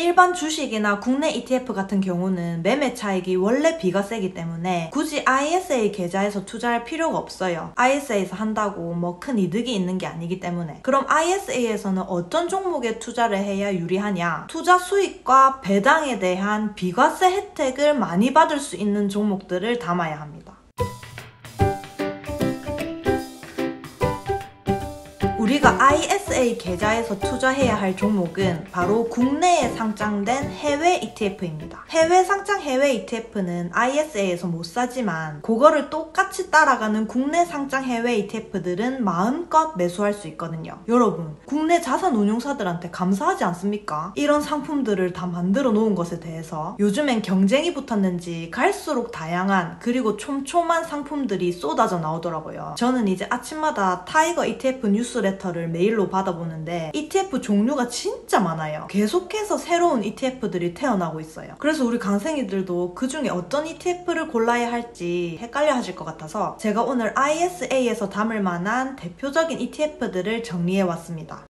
일반 주식이나 국내 ETF 같은 경우는 매매 차익이 원래 비가 세기 때문에 굳이 ISA 계좌에서 투자할 필요가 없어요. ISA에서 한다고 뭐 큰 이득이 있는 게 아니기 때문에. 그럼 ISA에서는 어떤 종목에 투자를 해야 유리하냐? 투자 수익과 배당에 대한 비과세 혜택을 많이 받을 수 있는 종목들을 담아야 합니다. 우리가 ISA 계좌에서 투자해야 할 종목은 바로 국내에 상장된 해외 ETF입니다. 해외 상장 해외 ETF는 ISA에서 못 사지만 그거를 똑같이 따라가는 국내 상장 해외 ETF들은 마음껏 매수할 수 있거든요. 여러분, 국내 자산운용사들한테 감사하지 않습니까? 이런 상품들을 다 만들어 놓은 것에 대해서. 요즘엔 경쟁이 붙었는지 갈수록 다양한 그리고 촘촘한 상품들이 쏟아져 나오더라고요. 저는 이제 아침마다 타이거 ETF 뉴스레터를 메일로 받아보는데 ETF 종류가 진짜 많아요. 계속해서 새로운 ETF들이 태어나고 있어요. 그래서 우리 강생이들도 그 중에 어떤 ETF를 골라야 할지 헷갈려 하실 것 같아서 제가 오늘 ISA에서 담을 만한 대표적인 ETF들을 정리해왔습니다.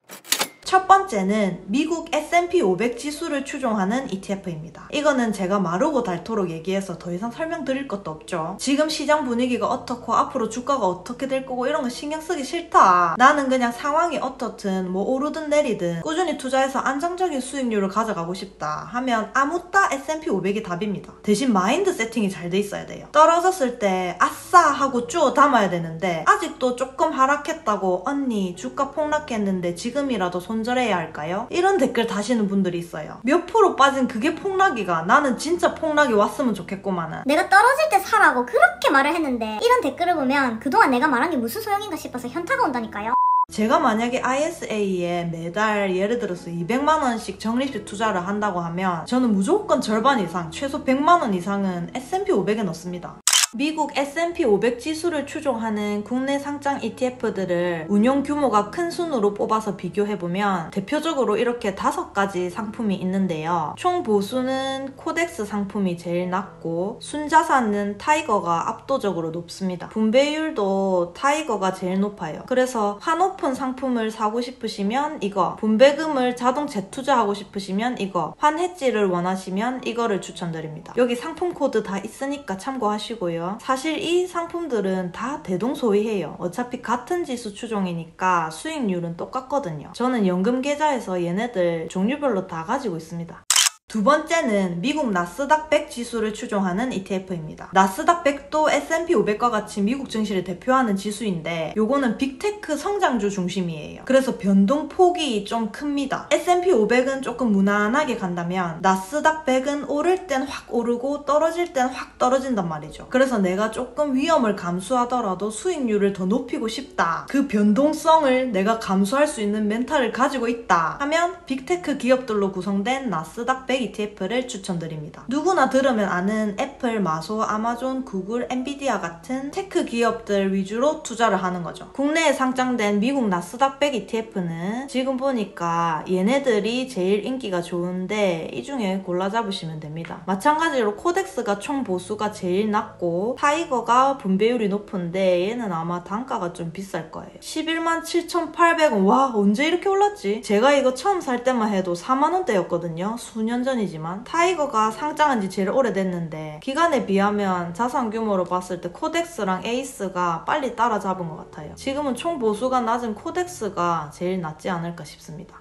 첫 번째는 미국 S&P 500 지수를 추종하는 ETF입니다. 이거는 제가 마르고 닳도록 얘기해서 더 이상 설명드릴 것도 없죠. 지금 시장 분위기가 어떻고 앞으로 주가가 어떻게 될 거고 이런 거 신경 쓰기 싫다. 나는 그냥 상황이 어떻든 뭐 오르든 내리든 꾸준히 투자해서 안정적인 수익률을 가져가고 싶다 하면 아무따 S&P 500이 답입니다. 대신 마인드 세팅이 잘 돼 있어야 돼요. 떨어졌을 때 아싸 하고 쪼 담아야 되는데 아직도 조금 하락했다고 언니 주가 폭락했는데 지금이라도 손절해야 할까요? 이런 댓글 다시는 분들이 있어요. 몇 프로 빠진 그게 폭락이가 나는 진짜 폭락이 왔으면 좋겠구만은. 내가 떨어질 때 사라고 그렇게 말을 했는데 이런 댓글을 보면 그동안 내가 말한 게 무슨 소용인가 싶어서 현타가 온다니까요. 제가 만약에 ISA에 매달 예를 들어서 200만원씩 적립식 투자를 한다고 하면 저는 무조건 절반 이상, 최소 100만원 이상은 S&P 500에 넣습니다. 미국 S&P 500 지수를 추종하는 국내 상장 ETF들을 운용 규모가 큰 순으로 뽑아서 비교해보면 대표적으로 이렇게 5가지 상품이 있는데요. 총 보수는 코덱스 상품이 제일 낮고 순자산은 타이거가 압도적으로 높습니다. 분배율도 타이거가 제일 높아요. 그래서 환오픈 상품을 사고 싶으시면 이거, 분배금을 자동 재투자하고 싶으시면 이거, 환해지를 원하시면 이거를 추천드립니다. 여기 상품 코드 다 있으니까 참고하시고요. 사실 이 상품들은 다 대동소이해요. 어차피 같은 지수 추종이니까 수익률은 똑같거든요. 저는 연금 계좌에서 얘네들 종류별로 다 가지고 있습니다. 두 번째는 미국 나스닥 100 지수를 추종하는 ETF입니다. 나스닥 100도 S&P 500과 같이 미국 증시를 대표하는 지수인데 요거는 빅테크 성장주 중심이에요. 그래서 변동폭이 좀 큽니다. S&P 500은 조금 무난하게 간다면 나스닥 100은 오를 땐 확 오르고 떨어질 땐 확 떨어진단 말이죠. 그래서 내가 조금 위험을 감수하더라도 수익률을 더 높이고 싶다. 그 변동성을 내가 감수할 수 있는 멘탈을 가지고 있다 하면 빅테크 기업들로 구성된 나스닥 100 ETF를 추천드립니다. 누구나 들으면 아는 애플, 마소, 아마존, 구글, 엔비디아 같은 테크 기업들 위주로 투자를 하는 거죠. 국내에 상장된 미국 나스닥 100 ETF는 지금 보니까 얘네들이 제일 인기가 좋은데 이 중에 골라 잡으시면 됩니다. 마찬가지로 코덱스가 총 보수가 제일 낮고 타이거가 분배율이 높은데 얘는 아마 단가가 좀 비쌀 거예요. 11만 7,800원. 와, 언제 이렇게 올랐지? 제가 이거 처음 살 때만 해도 4만원대였거든요. 수년 전이지만 타이거가 상장한 지 제일 오래됐는데 기간에 비하면 자산 규모로 봤을 때 코덱스랑 에이스가 빨리 따라잡은 것 같아요. 지금은 총 보수가 낮은 코덱스가 제일 낫지 않을까 싶습니다.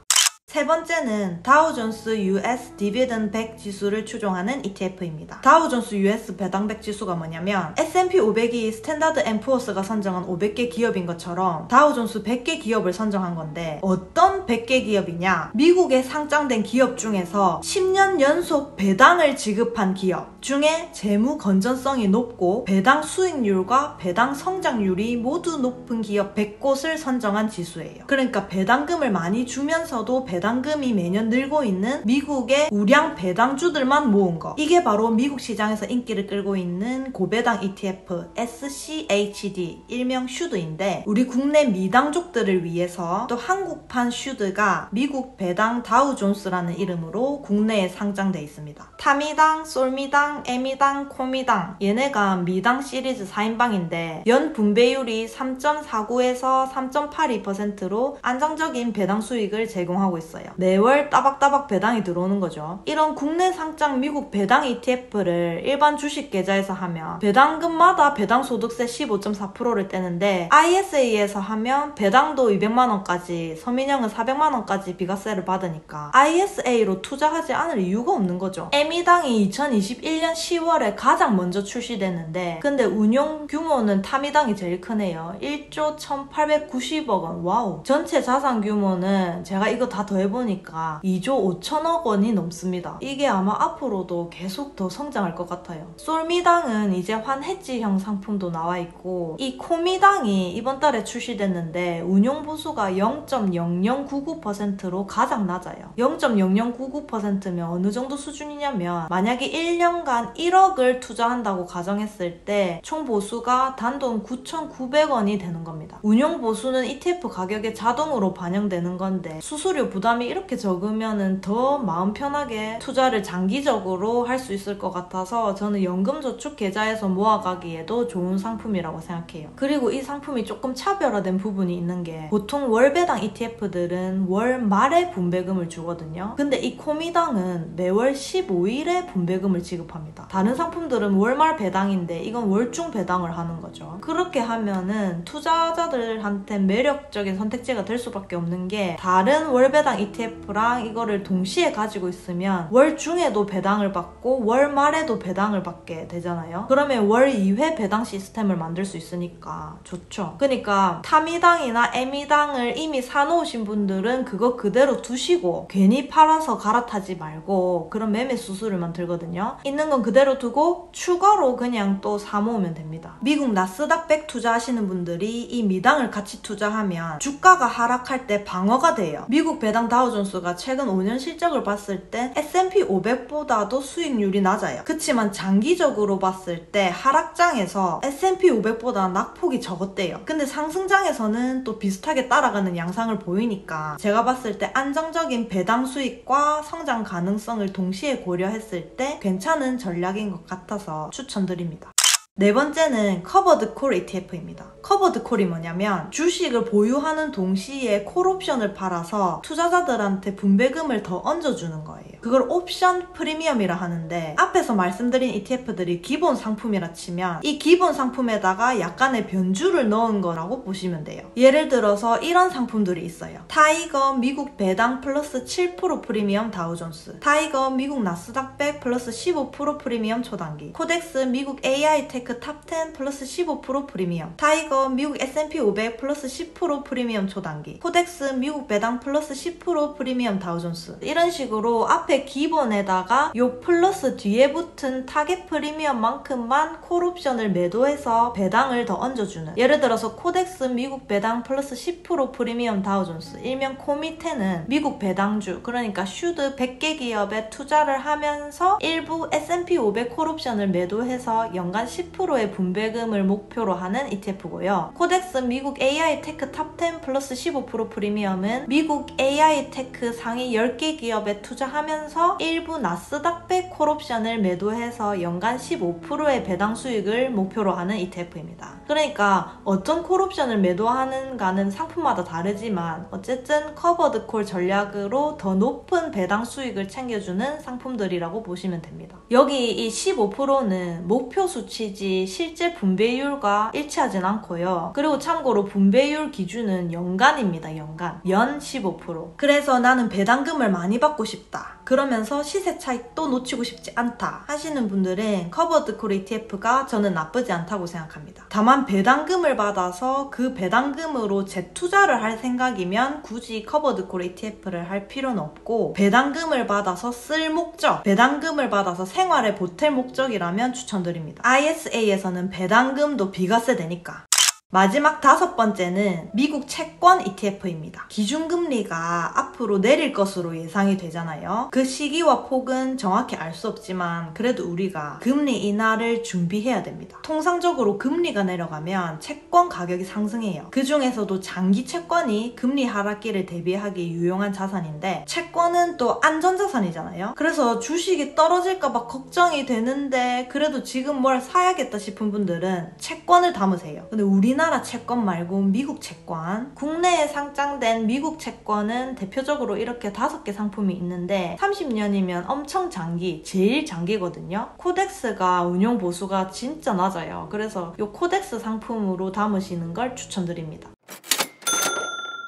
세 번째는 다우존스 US 디비던 100 지수를 추종하는 ETF입니다. 다우존스 US 배당 100 지수가 뭐냐면 S&P 500이 스탠다드 앤 푸어스가 선정한 500개 기업인 것처럼 다우존스 100개 기업을 선정한 건데 어떤 100개 기업이냐? 미국에 상장된 기업 중에서 10년 연속 배당을 지급한 기업 중에 재무 건전성이 높고 배당 수익률과 배당 성장률이 모두 높은 기업 100곳을 선정한 지수예요. 그러니까 배당금을 많이 주면서도 배당금이 매년 늘고 있는 미국의 우량 배당주들만 모은 거. 이게 바로 미국 시장에서 인기를 끌고 있는 고배당 ETF SCHD, 일명 슈드인데 우리 국내 미당족들을 위해서 또 한국판 슈드가 미국 배당 다우존스라는 이름으로 국내에 상장돼 있습니다. 타미당, 솔미당, 에미당, 코미당 얘네가 미당 시리즈 4인방인데 연 분배율이 3.49에서 3.82%로 안정적인 배당 수익을 제공하고 있습니다. 있어요. 매월 따박따박 배당이 들어오는 거죠. 이런 국내 상장 미국 배당 ETF를 일반 주식 계좌에서 하면 배당금마다 배당소득세 15.4%를 떼는데 ISA에서 하면 배당도 200만원까지, 서민형은 400만원까지 비과세를 받으니까 ISA로 투자하지 않을 이유가 없는 거죠. 애미당이 2021년 10월에 가장 먼저 출시됐는데 근데 운용 규모는 타미당이 제일 크네요. 1조 1890억 원. 와우. 전체 자산 규모는 제가 이거 다 더해보니까 2조 5천억 원이 넘습니다. 이게 아마 앞으로도 계속 더 성장할 것 같아요. 솔미당은 이제 환해지형 상품도 나와있고 이 코미당이 이번 달에 출시됐는데 운용보수가 0.0099%로 가장 낮아요. 0.0099%면 어느 정도 수준이냐면 만약에 1년간 1억을 투자한다고 가정했을 때 총 보수가 단돈 9,900원이 되는 겁니다. 운용보수는 ETF 가격에 자동으로 반영되는 건데 수수료 부담이 이렇게 적으면 더 마음 편하게 투자를 장기적으로 할 수 있을 것 같아서 저는 연금저축 계좌에서 모아가기에도 좋은 상품이라고 생각해요. 그리고 이 상품이 조금 차별화된 부분이 있는 게 보통 월배당 ETF들은 월 말에 분배금을 주거든요. 근데 이 코미당은 매월 15일에 분배금을 지급합니다. 다른 상품들은 월말 배당인데 이건 월중 배당을 하는 거죠. 그렇게 하면은 투자자들한테 매력적인 선택지가 될 수밖에 없는 게 다른 월배당 ETF랑 이거를 동시에 가지고 있으면 월중에도 배당을 받고 월말에도 배당을 받게 되잖아요. 그러면 월 2회 배당 시스템을 만들 수 있으니까 좋죠. 그러니까 타미당이나 애미당을 이미 사놓으신 분들은 그거 그대로 두시고 괜히 팔아서 갈아타지 말고 그런 매매 수수료만 들거든요. 있는 건 그대로 두고 추가로 그냥 또 사모으면 됩니다. 미국 나스닥 100 투자하시는 분들이 이 미당을 같이 투자하면 주가가 하락할 때 방어가 돼요. 미국 배당 다우존스가 최근 5년 실적을 봤을 때 S&P 500보다도 수익률이 낮아요. 그치만 장기적으로 봤을 때 하락장에서 S&P 500보다 낙폭이 적었대요. 근데 상승장에서는 또 비슷하게 따라가는 양상을 보이니까 제가 봤을 때 안정적인 배당 수익과 성장 가능성을 동시에 고려했을 때 괜찮은 전략인 것 같아서 추천드립니다. 네 번째는 커버드 콜 ETF입니다. 커버드 콜이 뭐냐면 주식을 보유하는 동시에 콜 옵션을 팔아서 투자자들한테 분배금을 더 얹어주는 거예요. 그걸 옵션 프리미엄이라 하는데 앞에서 말씀드린 ETF들이 기본 상품이라 치면 이 기본 상품에다가 약간의 변주를 넣은 거라고 보시면 돼요. 예를 들어서 이런 상품들이 있어요. 타이거 미국 배당 플러스 7% 프리미엄 다우존스, 타이거 미국 나스닥 100 플러스 15% 프리미엄 초단기, 코덱스 미국 AI 테크 탑10 플러스 15% 프리미엄, 타이거 미국 S&P 500 플러스 10% 프리미엄 초단기, 코덱스 미국 배당 플러스 10% 프리미엄 다우존스. 이런 식으로 앞에 기본에다가 요 플러스 뒤에 붙은 타겟 프리미엄만큼만 콜옵션을 매도해서 배당을 더 얹어주는, 예를 들어서 코덱스 미국 배당 플러스 10% 프리미엄 다우존스, 일명 코 밑에는 미국 배당주, 그러니까 슈드 100개 기업에 투자를 하면서 일부 S&P 500 콜옵션을 매도해서 연간 10%의 분배금을 목표로 하는 ETF고요. 코덱스 미국 AI 테크 탑10 플러스 15% 프리미엄은 미국 AI 테크 상위 10개 기업에 투자하면서 일부 나스닥 100 콜옵션을 매도해서 연간 15%의 배당 수익을 목표로 하는 ETF입니다. 그러니까 어떤 콜옵션을 매도하는가는 상품마다 다르지만 어쨌든 커버드 콜 전략으로 더 높은 배당 수익을 챙겨주는 상품들이라고 보시면 됩니다. 여기 이 15%는 목표 수치지 실제 분배율과 일치하진 않고요. 그리고 참고로 분배율 기준은 연간입니다. 연 15%. 그래서 나는 배당금을 많이 받고 싶다, 그러면서 시세 차익도 놓치고 싶지 않다 하시는 분들은 커버드 콜 ETF가 저는 나쁘지 않다고 생각합니다. 다만 배당금을 받아서 그 배당금으로 재투자를 할 생각이면 굳이 커버드 콜 ETF를 할 필요는 없고, 배당금을 받아서 쓸 목적, 배당금을 받아서 생활에 보탤 목적이라면 추천드립니다. ISA에서는 배당금도 비과세 되니까. 마지막 5번째는 미국 채권 ETF입니다. 기준금리가 앞으로 내릴 것으로 예상이 되잖아요. 그 시기와 폭은 정확히 알 수 없지만 그래도 우리가 금리 인하를 준비해야 됩니다. 통상적으로 금리가 내려가면 채권 가격이 상승해요. 그 중에서도 장기 채권이 금리 하락기를 대비하기 유용한 자산인데 채권은 또 안전자산이잖아요. 그래서 주식이 떨어질까봐 걱정이 되는데 그래도 지금 뭘 사야겠다 싶은 분들은 채권을 담으세요. 근데 우리나라 우리나라 채권 말고 미국 채권, 국내에 상장된 미국 채권은 대표적으로 이렇게 5개 상품이 있는데 30년이면 엄청 장기, 제일 장기거든요. 코덱스가 운용 보수가 진짜 낮아요. 그래서 이 코덱스 상품으로 담으시는 걸 추천드립니다.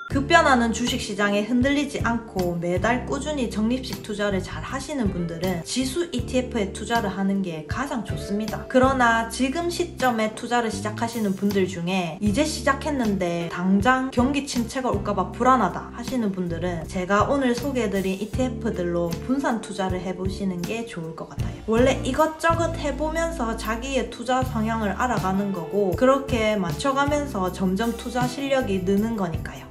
급변하는 주식시장에 흔들리지 않고 매달 꾸준히 적립식 투자를 잘 하시는 분들은 지수 ETF에 투자를 하는 게 가장 좋습니다. 그러나 지금 시점에 투자를 시작하시는 분들 중에 이제 시작했는데 당장 경기 침체가 올까봐 불안하다 하시는 분들은 제가 오늘 소개해드린 ETF들로 분산 투자를 해보시는 게 좋을 것 같아요. 원래 이것저것 해보면서 자기의 투자 성향을 알아가는 거고 그렇게 맞춰가면서 점점 투자 실력이 느는 거니까요.